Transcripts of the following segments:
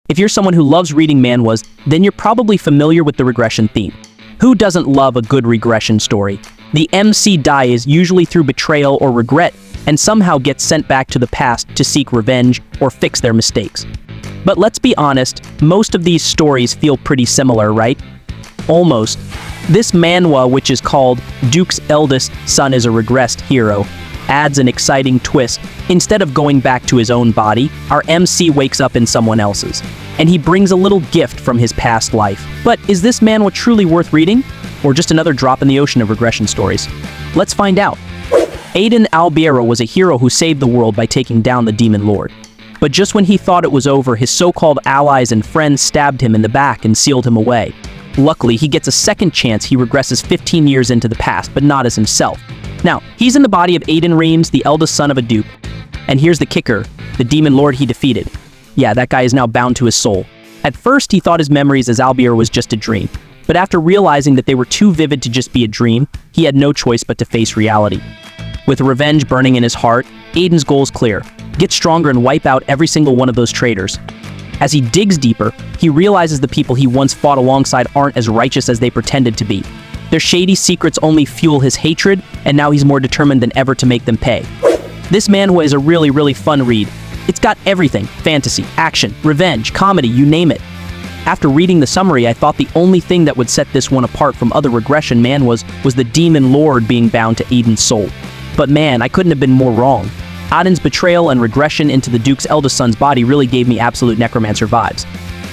If you're someone who loves reading manhwas, then you're probably familiar with the regression theme. Who doesn't love a good regression story? The MC dies usually through betrayal or regret, and somehow gets sent back to the past to seek revenge or fix their mistakes. But let's be honest, most of these stories feel pretty similar, right? Almost. This manhwa, which is called Duke's Eldest Son is a Regressed Hero, adds an exciting twist. Instead of going back to his own body, our MC wakes up in someone else's, and he brings a little gift from his past life. But is this manhwa truly worth reading? Or just another drop in the ocean of regression stories? Let's find out. Aiden Albiero was a hero who saved the world by taking down the Demon Lord. But just when he thought it was over, his so-called allies and friends stabbed him in the back and sealed him away. Luckily, he gets a second chance. He regresses 15 years into the past, but not as himself. Now, he's in the body of Aiden Reams, the eldest son of a duke. And here's the kicker, the Demon Lord he defeated. Yeah, that guy is now bound to his soul. At first, he thought his memories as Albier was just a dream. But after realizing that they were too vivid to just be a dream, he had no choice but to face reality. With revenge burning in his heart, Aiden's goal is clear. Get stronger and wipe out every single one of those traitors. As he digs deeper, he realizes the people he once fought alongside aren't as righteous as they pretended to be. Their shady secrets only fuel his hatred, and now he's more determined than ever to make them pay. This manhwa is a really fun read. It's got everything: fantasy, action, revenge, comedy, you name it. After reading the summary, I thought the only thing that would set this one apart from other regression manhwas was the Demon Lord being bound to Aiden's soul. But man, I couldn't have been more wrong. Aiden's betrayal and regression into the Duke's eldest son's body really gave me absolute Necromancer vibes.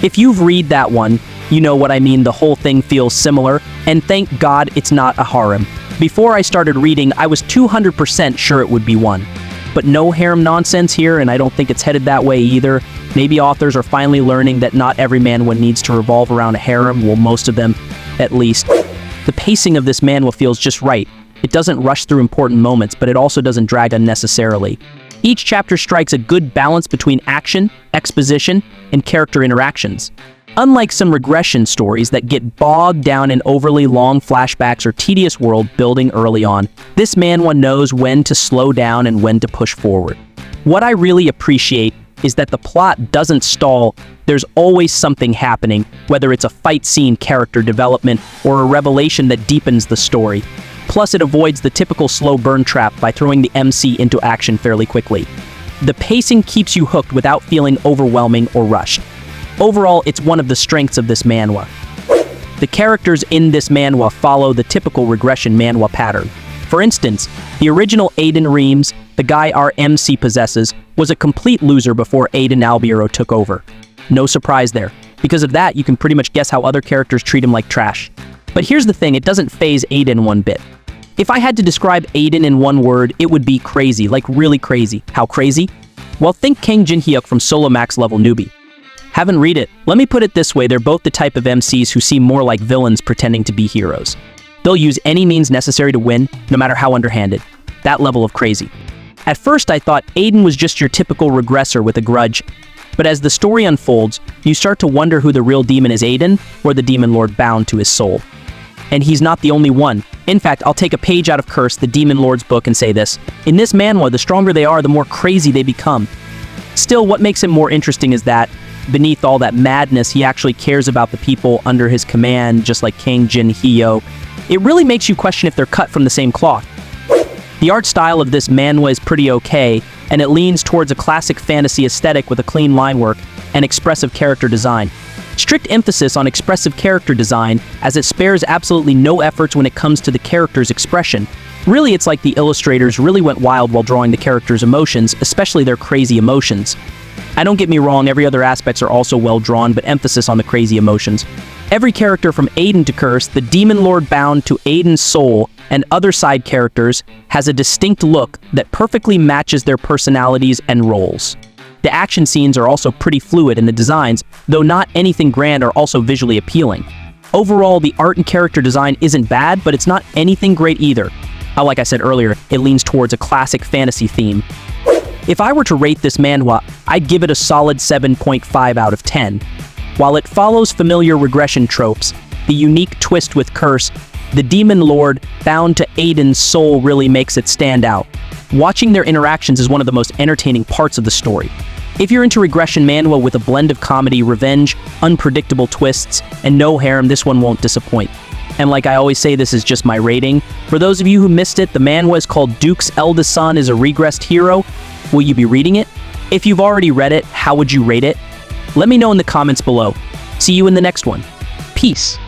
If you've read that one, you know what I mean. The whole thing feels similar, and thank God it's not a harem. Before I started reading, I was 200% sure it would be one. But no harem nonsense here, and I don't think it's headed that way either. Maybe authors are finally learning that not every manhwa needs to revolve around a harem, well, most of them, at least. The pacing of this manhwa feels just right. It doesn't rush through important moments, but it also doesn't drag unnecessarily. Each chapter strikes a good balance between action, exposition, and character interactions. Unlike some regression stories that get bogged down in overly long flashbacks or tedious world building early on, this manhwa knows when to slow down and when to push forward. What I really appreciate is that the plot doesn't stall. There's always something happening, whether it's a fight scene, character development, or a revelation that deepens the story. Plus, it avoids the typical slow burn trap by throwing the MC into action fairly quickly. The pacing keeps you hooked without feeling overwhelming or rushed. Overall, it's one of the strengths of this manhwa. The characters in this manhwa follow the typical regression manhwa pattern. For instance, the original Aiden Reams, the guy our MC possesses, was a complete loser before Aiden Albiero took over. No surprise there. Because of that, you can pretty much guess how other characters treat him like trash. But here's the thing, it doesn't faze Aiden one bit. If I had to describe Aiden in one word, it would be crazy, like really crazy. How crazy? Well, think Kang Jin-hyuk from Solo Max Level Newbie. Haven't read it. Let me put it this way, they're both the type of MCs who seem more like villains pretending to be heroes. They'll use any means necessary to win, no matter how underhanded. That level of crazy. At first I thought Aiden was just your typical regressor with a grudge, but as the story unfolds, you start to wonder who the real demon is, Aiden, or the Demon Lord bound to his soul. And he's not the only one. In fact, I'll take a page out of Curse, the Demon Lord's book, and say this. In this manhwa, the stronger they are, the more crazy they become. Still, what makes him more interesting is that, beneath all that madness, he actually cares about the people under his command, just like Kang Jin-hyuk. It really makes you question if they're cut from the same cloth. The art style of this manhwa is pretty okay, and it leans towards a classic fantasy aesthetic with a clean line work and expressive character design. Strict emphasis on expressive character design, as it spares absolutely no efforts when it comes to the character's expression. Really, it's like the illustrators really went wild while drawing the characters' emotions, especially their crazy emotions. Don't get me wrong, every other aspects are also well drawn, but emphasis on the crazy emotions. Every character from Aiden to Curse, the Demon Lord bound to Aiden's soul, and other side characters has a distinct look that perfectly matches their personalities and roles. The action scenes are also pretty fluid, and the designs, though not anything grand, are also visually appealing. Overall, the art and character design isn't bad, but it's not anything great either. Like I said earlier, it leans towards a classic fantasy theme. If I were to rate this manhwa, I'd give it a solid 7.5 out of 10. While it follows familiar regression tropes, the unique twist with Curse, the Demon Lord bound to Aiden's soul really makes it stand out. Watching their interactions is one of the most entertaining parts of the story. If you're into regression manhwa with a blend of comedy, revenge, unpredictable twists, and no harem, this one won't disappoint. And like I always say, this is just my rating. For those of you who missed it, the manhwa is called Duke's Eldest Son is a Regressed Hero. Will you be reading it? If you've already read it, how would you rate it? Let me know in the comments below. See you in the next one. Peace.